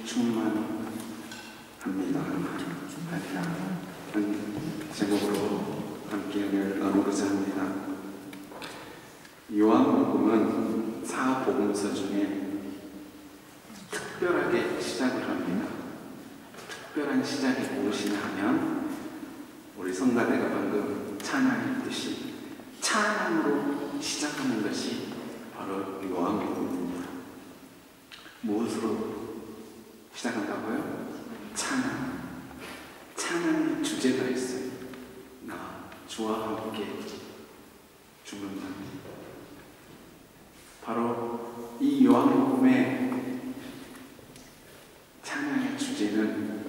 충만합니다. 제목으로 함께 은혜를 나누고자 합니다. 요한복음은 사복음서 중에 특별하게 시작을 합니다. 특별한 시작이 무엇이냐 하면 우리 성가대가 방금 찬양했듯이 찬양으로 시작하는 것이 바로 요한복음입니다. 무엇으로 시작한다고요? 찬양. 찬양의 주제가 있어요. 나 주와 함께 죽는다. 바로 이 요한복음의 찬양의 주제는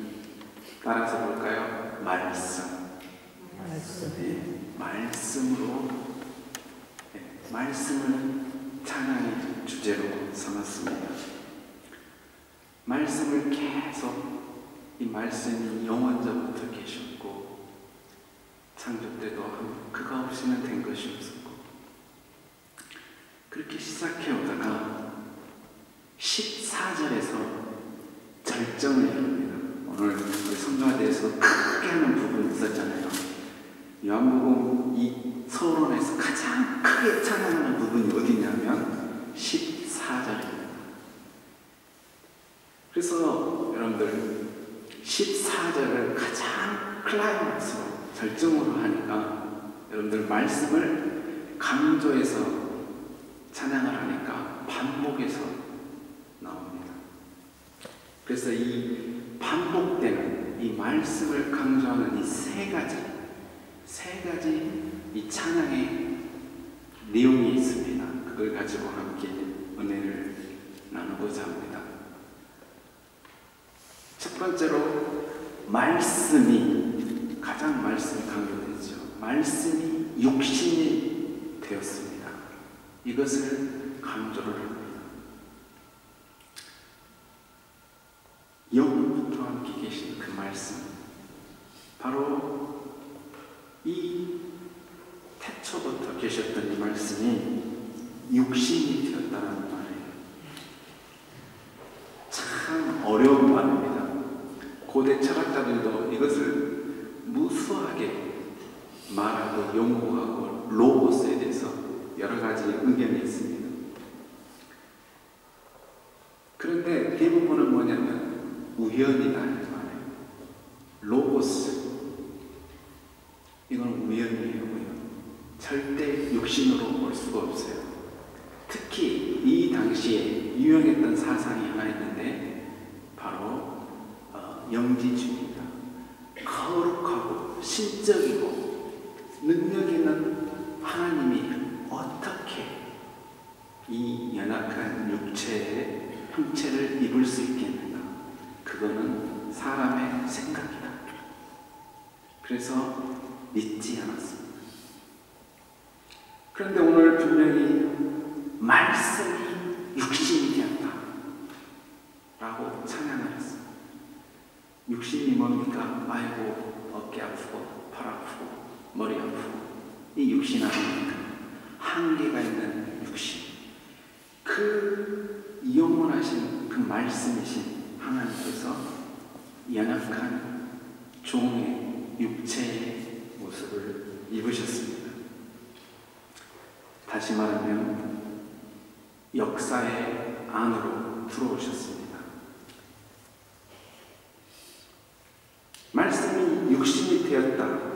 따라서 볼까요? 말씀. 네, 말씀으로 말씀을 찬양의 주제로 삼았습니다. 말씀을 계속 이 말씀이 영원전부터 계셨고 창조 때도 그가 없이는 된 것이 없었고 그렇게 시작해 오다가 14절에서 절정을 이룹니다. 오늘 우리 성가대에서 크게 하는 부분이 있었잖아요. 요한복음 이 서론에서 가장 크게 찬양하는 부분이 어디냐면 14절입니다. 그래서 여러분들 14절을 가장 클라이막스로 절정으로 하니까 여러분들 말씀을 강조해서 찬양을 하니까 반복해서 나옵니다. 그래서 이 반복되는 이 말씀을 강조하는 이 세 가지 이 찬양의 내용이 있습니다. 그걸 가지고 함께 은혜를 나누고자 합니다. 첫 번째로 말씀이 가장 말씀이 강조되죠. 말씀이 육신이 되었습니다. 이것을 강조를 합니다. 영부터 함께 계신 그 말씀, 바로 이 태초부터 계셨던 이 말씀이 육신이 되었다는 말이에요. 참 어려운 말입니다. 고대 철학자들도 이것을 무수하게 말하고 연구하고 로고스에 대해서 여러 가지 의견이 있습니다. 그런데 대부분은 뭐냐면 우연이다 하는 말이에요. 로고스, 이건 우연이에요. 우연. 절대 육신으로 볼 수가 없어요. 특히 이 당시에 유행했던 사상이 하나 있는데 바로 영지주의입니다. 거룩하고 신적이고 능력 있는 하나님이 어떻게 이 연약한 육체의 형체를 입을 수 있겠는가? 그거는 사람의 생각이다. 그래서 믿지 않았습니다. 그런데 오늘 분명히 말씀이 육신이 되었다 라고 찬양을 했습니다. 육신이 뭡니까? 아이고 어깨 아프고 팔 아프고 머리 아프고 이 육신 아닙니까? 한계가 있는 육신, 그 영원하신 그 말씀이신 하나님께서 연약한 종의 육체의 모습을 입으셨습니다. 다시 말하면 역사의 안으로 들어오셨습니다. 말씀이 육신이 되었다는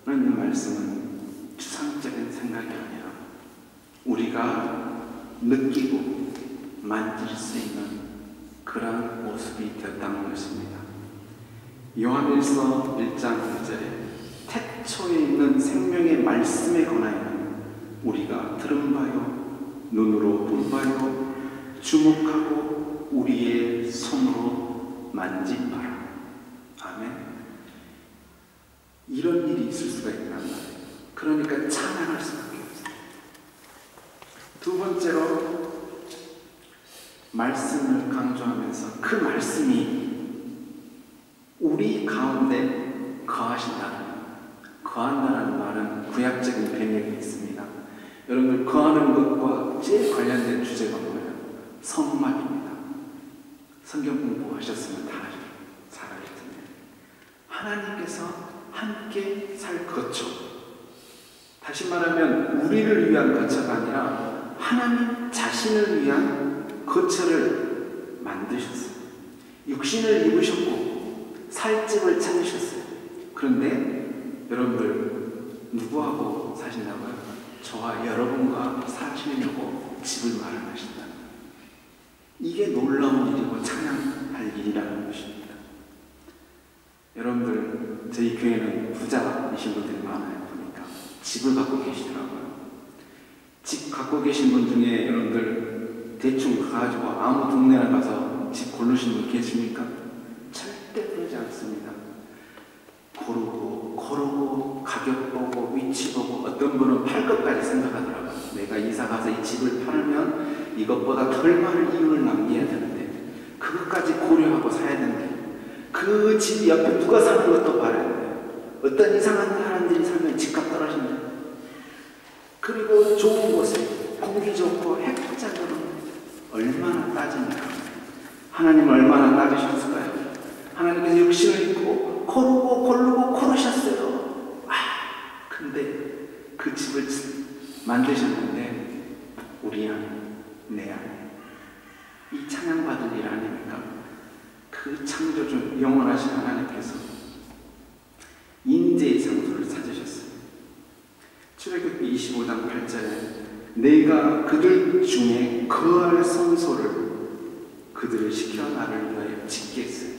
이 말씀은 추상적인 생각이 아니라 우리가 느끼고 만질 수 있는 그런 모습이 되었다는 것입니다. 요한일서 1장 1절에 태초에 있는 생명의 말씀에 관하여 우리가 들은 바요 눈으로 본 바요 주목하고 우리의 손으로 만진 바라. 아멘. 이런 일이 있을 수가 있단 말이에요. 그러니까 찬양할 수밖에 없어요. 두 번째로 말씀을 강조하면서 그 말씀이 우리 가운데 거한다는 말은 구약적인 변형이 있습니다. 여러분, 거하는 것과 제일 관련된 주제가 뭐예요? 성막입니다. 성경 공부하셨으면 다 잘 알 텐데 하나님께서 함께 살 거처, 다시 말하면 우리를 위한 거처가 아니라 하나님 자신을 위한 거처를 만드셨어요. 육신을 입으셨고 살 집을 찾으셨어요. 그런데 여러분들 누구하고 사신다고요? 저와 여러분과 사시려고 집을 마련하신다. 이게 놀라운 일이고 찬양할 일이라는 것입니다. 여러분들 저희 교회는 부자이신 분들이 많아요. 보니까 집을 갖고 계시더라고요. 집 갖고 계신 분 중에 여러분들 대충 가가지고 아무 동네나 가서 집 고르신 분 계십니까? 절대 그러지 않습니다. 고르고 가격 보고 위치 보고 어떤 분은 팔 것까지 생각하더라고요. 내가 이사 가서 이 집을 팔면 이것보다 덜 많은 이윤을 남겨야 되는데 그것까지 고려하고 사야 되는데 그 집 옆에 누가 사는 것도 봐야 돼요. 어떤 이상한 사람들이 살면 집값 떨어진다. 그리고 좋은 곳에 공기 좋고 햇볕으로 얼마나 따집니까? 하나님은 얼마나 따지셨을까요? 하나님께서 육신을 입고 고르고 고르셨어요. 근데 그 집을 만드셨는데 우리 안에, 내 안에 이 찬양받을 일 아닙니까? 그 창조주 영원하신 하나님께서 인재의 장소를 찾으셨어요. 출애굽기 25장 8절에 내가 그들 중에 거할 성소를 그들을 시켜 나를 위하여 짓게 했어요.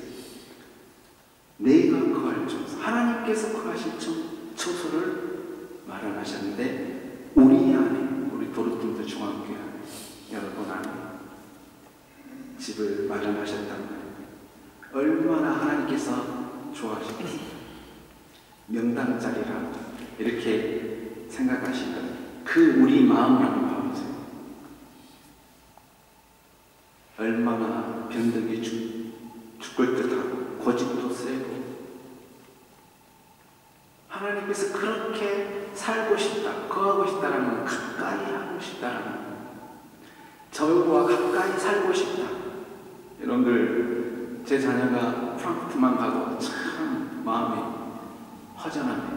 내가 거할 장소, 하나님께서 거하실 처소를 마련하셨는데 우리 안에, 우리 도르팀도 중앙교회 안에, 여러분 안에 집을 마련하셨단 말이에요. 얼마나 하나님께서 좋아하시겠어요. 명당짜리라 이렇게 생각하시면 그 우리 마음을 한번 봐보세요. 얼마나 변덕이 죽을 듯하고 고집도 세고 하나님께서 그렇게 살고 싶다, 거하고 싶다라는 건 가까이 하고 싶다라는 거. 저와 가까이 살고 싶다. 여러분들 제 자녀가 프랑크푸르트만 가도 참 마음이 허전합니다.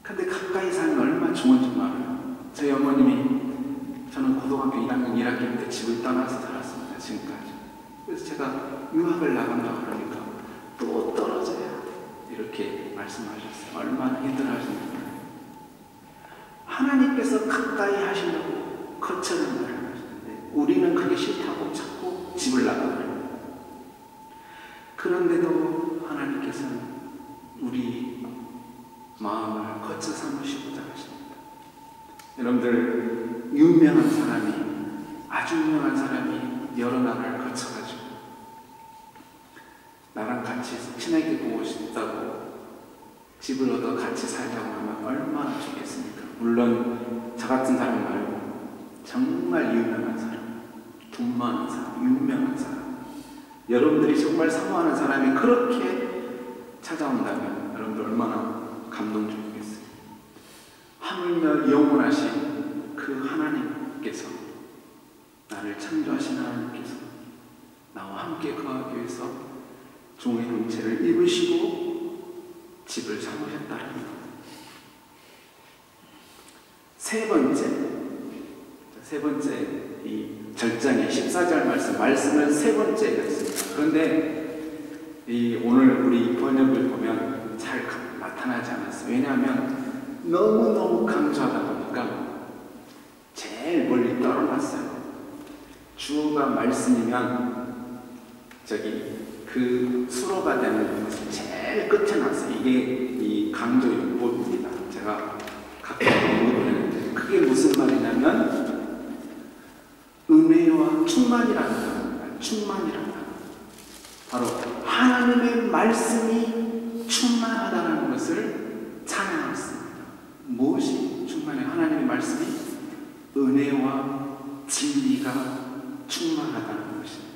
근데 가까이 살면 얼마나 좋은 줄 알아요. 저희 어머님이 저는 고등학교 1학년 1학기 때 집을 떠나서 살았습니다. 지금까지. 그래서 제가 유학을 나간다고 그러니까 또 떨어져야 이렇게 말씀하셨어요. 얼마나 힘들어하시는지. 하나님께서 가까이 하시려고 거처를 마련하시는데 우리는 그게 싫다고 자꾸 집을 나가버려요. 그런데도 하나님께서는 우리 마음을 거쳐 삼으시고자 하십니다. 여러분들 유명한 사람이, 아주 유명한 사람이 여러 나라를 거쳐가지고 나랑 같이 친하게 보고 싶다고 집을 얻어 같이 살자고 하면 얼마나 좋겠습니까? 물론 저 같은 사람 말고 정말 유명한 사람, 돈 많은 사람, 유명한 사람, 여러분들이 정말 사모하는 사람이 그렇게 찾아온다면 여러분들 얼마나 감동적이겠어요. 하물며 영원하신 그 하나님께서, 나를 창조하신 하나님께서 나와 함께 거하기 위해서 종의 형체를 입으시고 집을 삼으셨다는 것. 세 번째 이 절장의 14절 말씀은 세 번째였습니다. 그런데 오늘 우리 번역을 보면 잘 나타나지 않았어요. 왜냐하면 너무너무 강조하다 보니까 제일 멀리 떨어놨어요. 주어가 말씀이면 그 수로가 되는 것을 제일 끝에 놨어요. 이게 이 강조 용법입니다. 제가 가끔 공부를 했는데 그게 무슨 말이냐면 은혜와 충만이라는 단어입니다. 충만이라는 단어. 바로 하나님의 말씀이 충만하다는 것을 찬양했습니다. 무엇이 충만해요? 하나님의 말씀이 은혜와 진리가 충만하다는 것입니다.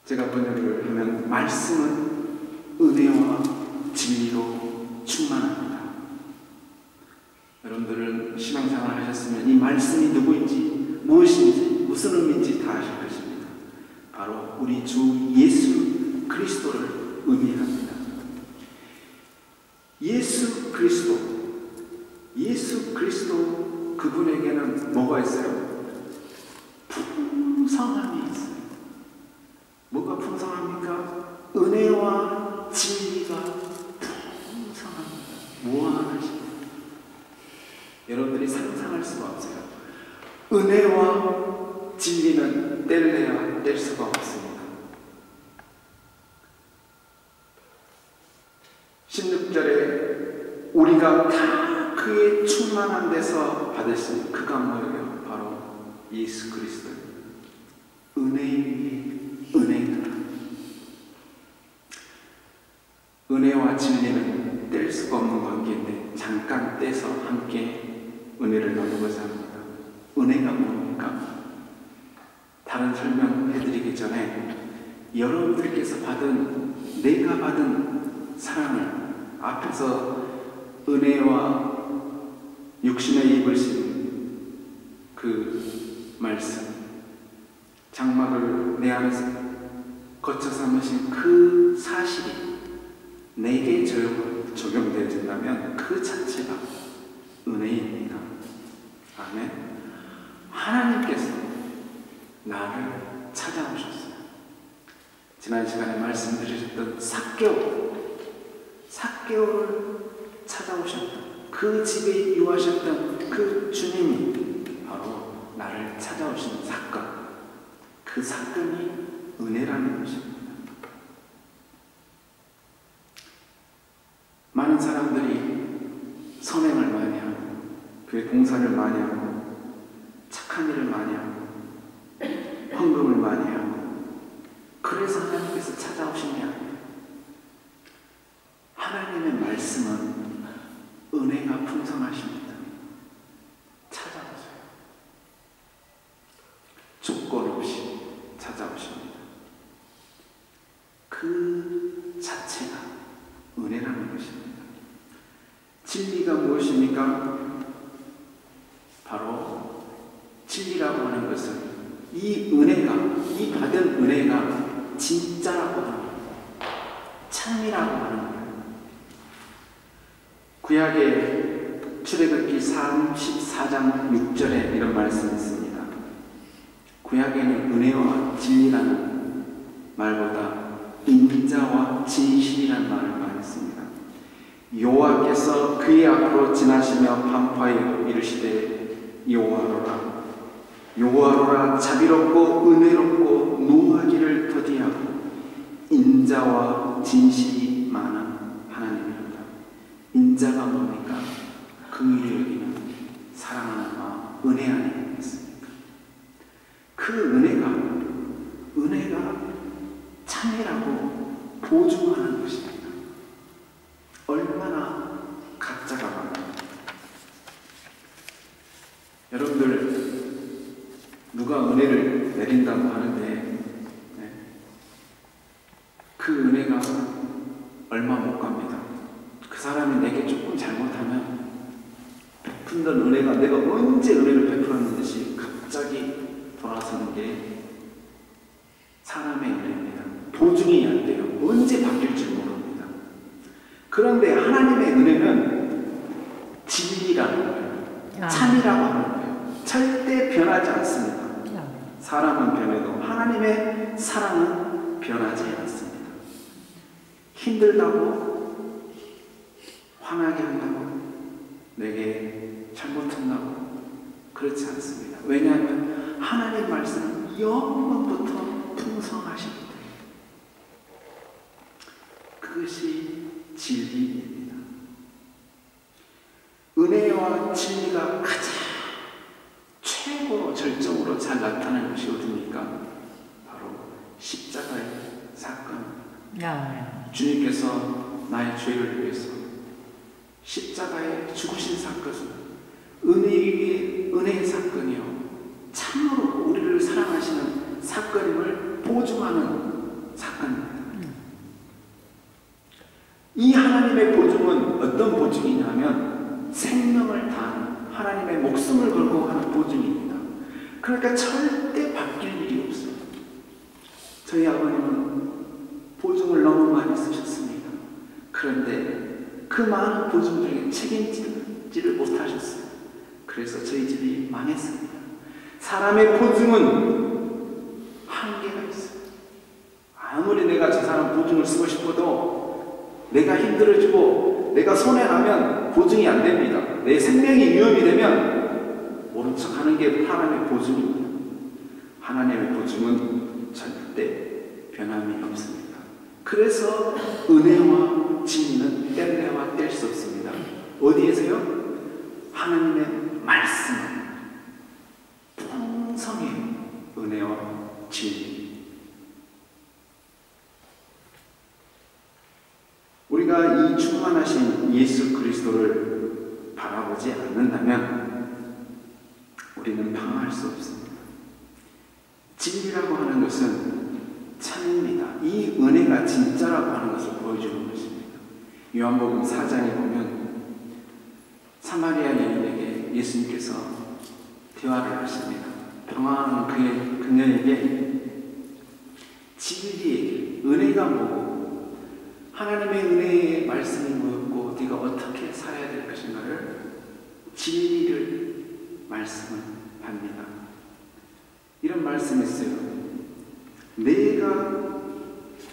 제가 번역을 하면 말씀은 은혜와 진리로 충만합니다. 여러분들은 신앙생활을 하셨으면 이 말씀이 누구인지, 무엇인지, 무슨 의미인지 우리 주 예수 그리스도를 의미합니다. 예수 그리스도 그분에게는 뭐가 있어요? 풍성함이 있어요. 뭐가 풍성합니까? 은혜와 진리가 풍성합니다. 무한하십니다. 여러분들이 상상할 수가 없어요. 은혜와 진리는 뗄래야 뗄 수가 없습니다. 16절에 우리가 다 그의 충만한 데서 받으신 그가 뭐예요? 바로 예수 그리스도. 은혜 위에 은혜다. 은혜와 진리는 뗄 수가 없는 관계인데 잠깐 떼서 함께 은혜를 나누고자 합니다. 은혜가 뭡니까? 다른 설명해드리기 전에 여러분들께서 내가 받은 사랑을 앞에서 은혜와 육신에 입으신 그 말씀, 장막을 내 안에서 거쳐 삼으신 그 사실이 내게 적용되어진다면 그 자체가 은혜입니다. 아멘. 하나님께서 나를 찾아오셨어요. 지난 시간에 말씀드리셨던 삭개오를 찾아오셨던 그 집에 유하셨던 그 주님이 바로 나를 찾아오신 사건, 그 사건이 은혜라는 것입니다. 많은 사람들이 선행을 많이 하고 교회 봉사를 많이 하고 착한 일을 많이 하고 헌금을 많이 하고 그래서 하나님께서 찾아오신 게 아니에요. 하나님의 말씀은 은혜가 풍성하십니다. 찾아오세요. 조건 없이 찾아오십니다. 그 자체가 은혜라는 것입니다. 진리가 무엇입니까? 바로 진리라고 하는 것은 이 받은 은혜가 진짜라고 하는 거예요. 참이라고 하는 거예요. 구약의 출애굽기 34장 6절에 이런 말씀이 있습니다. 구약에는 은혜와 진리라는 말보다 인자와 진실이라는 말을 많이 씁니다. 여호와께서 그의 앞으로 지나시며 반포하여 이르시되 여호와로라 자비롭고 은혜롭고 노하기를 더디하고 인자와 진실이 많은 하나님입니다. 인자가 뭡니까? 그 일을 여기는 사랑하는 마음, 은혜 안에 있습니까? 그 은혜가 참이라고 보증하는 것입니다. 얼마나 가짜가 많아요. 여러분들 누가 은혜를 내린다고 하는데 그 은혜가 얼마 못 갑니다. 그 사람이 내게 조금 잘못하면 베푼던 은혜가 내가 언제 은혜를 베풀었는지 갑자기 돌아서는 게 사람의 은혜입니다. 보증이 안 돼요. 언제 바뀔지 모릅니다. 그런데 하나님의 은혜는 진리라는 거예요. 참이라고 하는 거예요. 절대 변하지 않습니다. 사람은 변해도 하나님의 사랑은 변하지 않습니다. 힘들다고 화나게 한다고 내게 잘못한다고 그렇지 않습니다. 왜냐하면 하나님 말씀은 영원부터 풍성하십니다. 그것이 진리입니다. 은혜와 진리가 가장 최고로 절정으로 잘 나타나는 것이 어디입니까? 바로 십자가의 사건입니다. 주님께서 나의 죄를 위해서 십자가에 죽으신 사건은 은혜의 사건이요 참으로 우리를 사랑하시는 사건임을 보증하는 사건입니다. 이 하나님의 보증은 어떤 보증이냐면 생명을 다하는 하나님의 목숨을 걸고 하는 보증입니다. 그러니까 절대 바뀔 일이 없어요. 저희 아버님은 보증을 너무 많이 쓰셨습니다. 그런데 그 많은 보증 중에 책임지를 못하셨어요. 그래서 저희 집이 망했습니다. 사람의 보증은 한계가 있어요. 아무리 내가 저 사람 보증을 쓰고 싶어도 내가 힘들어지고 내가 손해나면 보증이 안 됩니다. 내 생명이 위험이 되면 모른 척 하는 게 하나님의 보증입니다. 하나님의 보증은 절대 변함이 없습니다. 그래서 은혜와 진리는 뗄래야 뗄 수 없습니다. 어디에서요? 하나님의 말씀은 풍성해요. 은혜와 진리. 우리가 이 충만하신 예수 그리스도를 바라보지 않는다면 우리는 방황할 수 없습니다. 진리라고 하는 것은 참입니다. 이 은혜가 진짜라고 하는 것을 보여주는 것입니다. 요한복음 4장에 보면 사마리아 여인에게 예수님께서 대화를 하십니다. 방황하는 그녀에게 진리의 은혜가 뭐고 하나님의 은혜의 말씀이 뭐였고 네가 어떻게 살아야 될 것인가를 진리를 말씀을 합니다. 이런 말씀이 있어요. 내가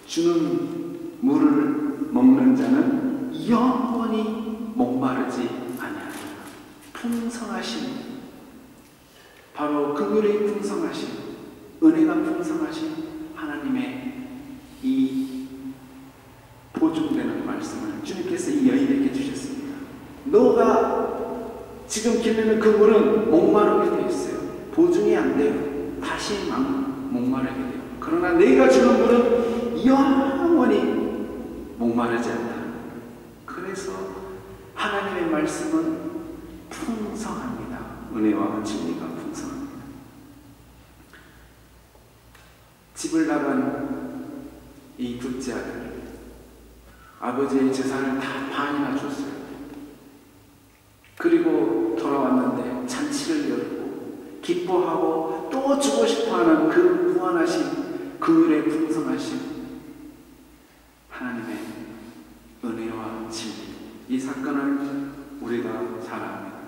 주는 물을 먹는 자는 영원히 목마르지 아니하리라. 풍성하신, 바로 긍휼이 풍성하신, 은혜가 풍성하신 하나님의 이 보증되는 말씀을 주님께서 이 여인에게 주셨습니다. 너가 지금 기르는 그 물은 목마르게 되어 있어요. 보증이 안 돼요. 다시 목마르게 돼요. 그러나 내가 주는 물은 영원히 목마르지 않다. 그래서 하나님의 말씀은 풍성합니다. 은혜와 진리가 풍성합니다. 집을 나간 이 둘째 아들, 아버지의 재산을 다 반이나 줬어요. 그리고 돌아왔는데 잔치를 열고 기뻐하고 또 주고 싶어하는 그 무한하신 긍휼의 풍성하신 하나님의 은혜와 진리, 이 사건을 우리가 잘 압니다.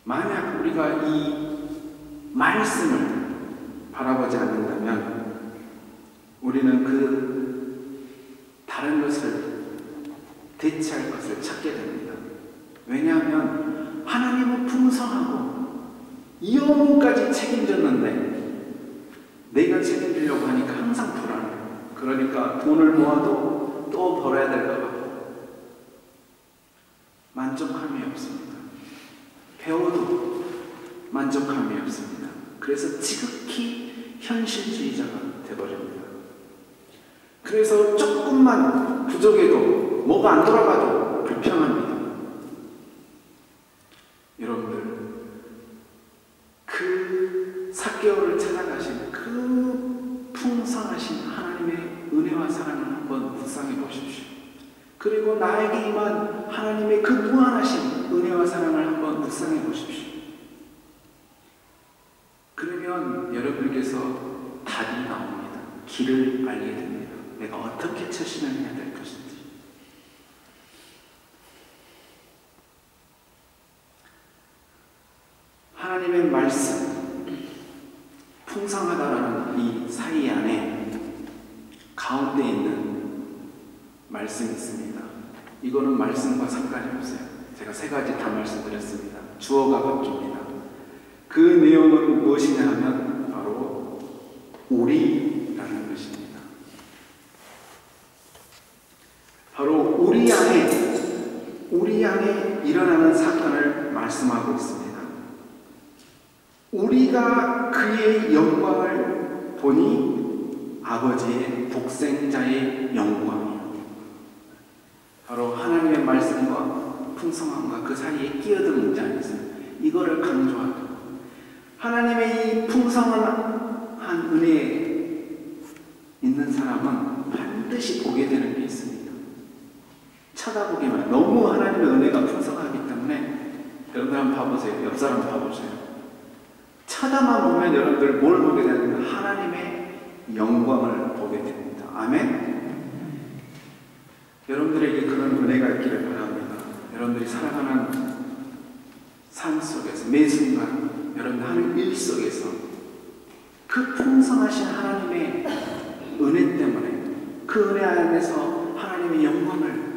만약 우리가 이 말씀을 바라보지 않는다면 우리는 그 다른 것을 대체할 것을 찾게 됩니다. 왜냐하면 하나님은 풍성하고 영혼까지 책임졌는데 내가 책임지려고 하니까 항상 불안해요. 그러니까 돈을 모아도 또 벌어야 될 것 같고 만족함이 없습니다. 배워도 만족함이 없습니다. 그래서 지극히 현실주의자가 되어버립니다. 그래서 조금만 부족해도 뭐가 안 돌아가도 불평합니다. 여러분들, 그 삭개오를 찾아가신 그 풍성하신 하나님의 은혜와 사랑을 한번 묵상해 보십시오. 그리고 나에게 임한 하나님의 그 무한하신 은혜와 사랑을 한번 묵상해 보십시오. 그러면 여러분께서 답이 나옵니다. 길을 알게 됩니다. 내가 어떻게 처신을 해야 될 것인지. 하나님의 말씀, 풍성하다라는 이 사이 안에 가운데 있는 말씀이 있습니다. 이거는 말씀과 상관이 없어요. 제가 세 가지 다 말씀드렸습니다. 주어가 바뀝니다. 그 내용은 무엇이냐 하면 바로 우리라는 것입니다. 바로 우리 안에 일어나는 사건을 말씀하고 있습니다. 우리가 그의 영광을 보니 아버지의 독생자의 영광이요. 바로 하나님의 말씀과 풍성함과 그 사이에 끼어든 문장이 있어요. 이거를 강조하고 하나님의 이 풍성한 은혜에 있는 사람은 반드시 보게 되는 게 있습니다. 쳐다보기만, 너무 하나님의 은혜가 풍성하기 때문에 여러분 한번 봐보세요. 옆 사람 봐보세요. 쳐다만 보면 여러분들 뭘 보게 되냐면 하나님의 영광을 보게 됩니다. 아멘. 여러분들에게 그런 은혜가 있기를 바랍니다. 여러분들이 살아가는 삶 속에서 매 순간 여러분들 하는 일 속에서 그 풍성하신 하나님의 은혜 때문에 그 은혜 안에서 하나님의 영광을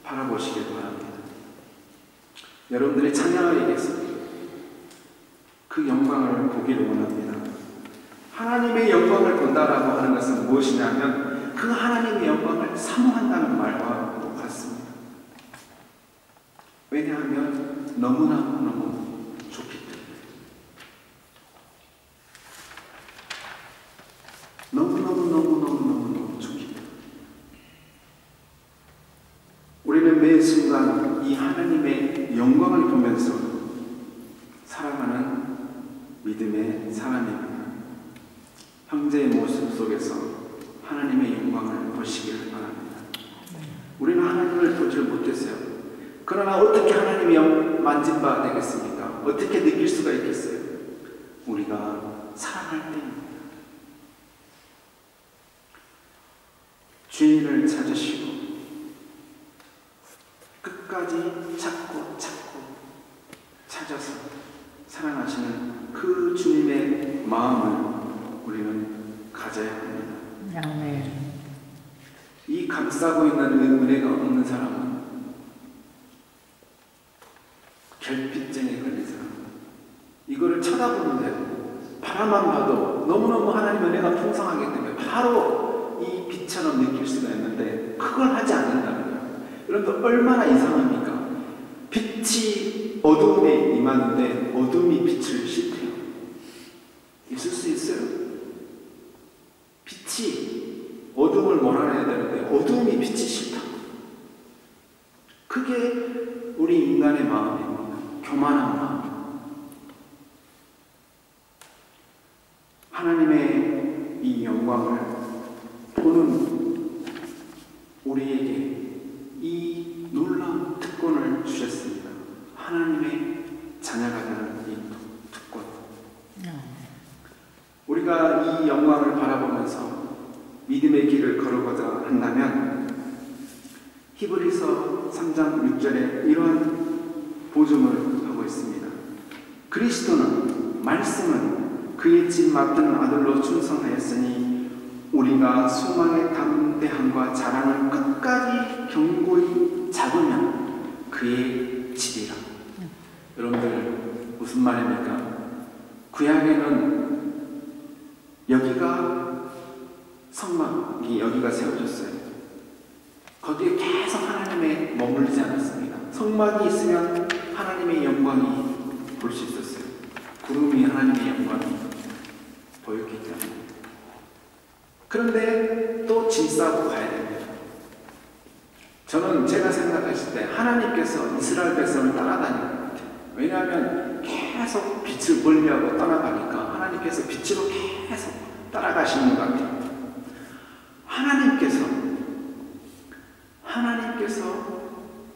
바라보시길 바랍니다. 여러분들의 자녀에게 그 영광을 보기를 원합니다. 하나님의 영광을 본다라고 하는 것은 무엇이냐면 그 하나님의 영광을 사모한다는 말과 같습니다. 왜냐하면 너무너무 좋기 때문에. 너무너무 좋기 때문에. 우리는 매 순간 이 하나님의 영광을 보면서 살아가는 믿음의 사람입니다. 형제의 모습 속에서 하나님의 영광을 보시기를 바랍니다. 우리는 하나님을 보지 못했어요. 그러나 어떻게 하나님의 만진 바 되겠습니까? 어떻게 느낄 수가 있겠어요? 우리가 사랑할 때입니다. 주인을 찾으시고 끝까지 찾고 찾아서 사랑하시는 그 주님의 마음을 우리는 가져야 합니다. 아멘. 이 감싸고 있는 은혜가 없는 사람은 결핍증에 걸린 사람. 이거를 쳐다보는데 바라만 봐도 너무너무 하나님 은혜가 풍성하기 때문에 바로 이 빛처럼 느낄 수가 있는데 그걸 하지 않는다는 거예요. 여러분들 얼마나 이상합니까? 빛이 어두움에 임하는데 어둠이 빛을 싫대요. 있을 수 있어요? 빛이 어둠을 몰아내야 되는데 어둠이 빛이 싫다. 그게 우리 인간의 마음입니다. 교만한 마음. 하나님의 이 영광을 보는 우리에게 이 놀라운 특권을 주셨습니다. 하나님의 자녀가 되는 이 특권. 우리가 이 영광을 바라보면서 믿음의 길을 걸어가자 한다면 히브리서 3장 6절에 이러한 보증을 하고 있습니다. 그리스도는 말씀은 그의 집 맡은 아들로 충성하였으니 우리가 소망의 담대함과 자랑을 끝까지 견고히 잡으면 그의 집이라. 여러분들 무슨 말입니까? 구약에는 여기가 성막이 여기가 세워졌어요. 거기에 계속 하나님의 머물지 않았습니다. 성막이 있으면 하나님의 영광이 볼 수 있었어요. 구름이 하나님의 영광이 보였기 때문에. 그런데 또 짐 싸고 가야 됩니다. 저는 제가 생각했을 때 하나님께서 이스라엘 백성을 따라다니는 것 같아요. 왜냐하면 계속 빛을 멀리하고 떠나가니까 하나님께서 빛으로 계속 따라가시는 것 같아요. 하나님께서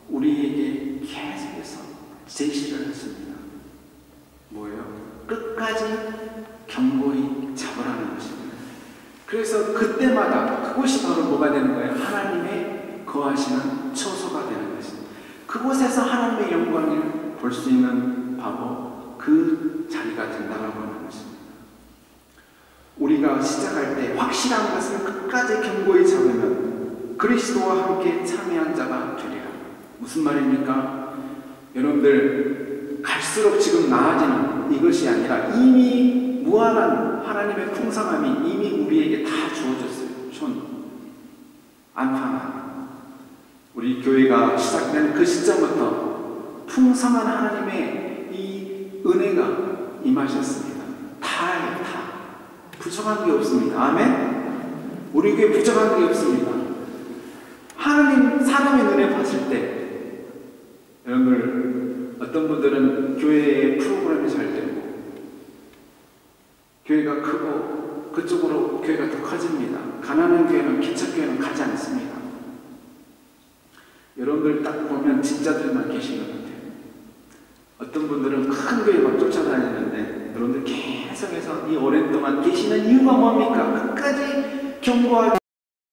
우리에게 계속해서 제시를 했습니다. 뭐예요? 끝까지 견고히 잡으라는 것입니다. 그래서 그때마다 그곳이 바로 뭐가 되는 거예요? 하나님의 거하시는 처소가 되는 것입니다. 그곳에서 하나님의 영광을 볼 수 있는 바로 그 자리가 된다고 하는 것입니다. 우리가 시작할 때 확실한 것을 끝까지 견고히 잡으면 그리스도와 함께 참여한 자가 되리라. 무슨 말입니까? 여러분들 갈수록 지금 나아지는 이것이 아니라 이미 무한한 하나님의 풍성함이 이미 우리에게 다 주어졌어요. 안팡한 우리 교회가 시작된 그 시점부터 풍성한 하나님의 이 은혜가 임하셨습니다. 다예요, 다. 부족한 게 없습니다. 아멘? 우리 교회 부족한 게 없습니다. 하나님, 사람의 눈에 봤을 때, 여러분들, 어떤 분들은 교회의 프로그램이 잘 되고, 교회가 크고, 그쪽으로 교회가 더 커집니다. 가난한 교회는, 기척교회는 가지 않습니다. 여러분들 딱 보면 진짜들만 계신 것 같아요. 어떤 분들은 큰 교회 막 쫓아다니는데, 여러분들 계속해서 이 오랜 동안 계시는 이유가 뭡니까? 끝까지 경고하기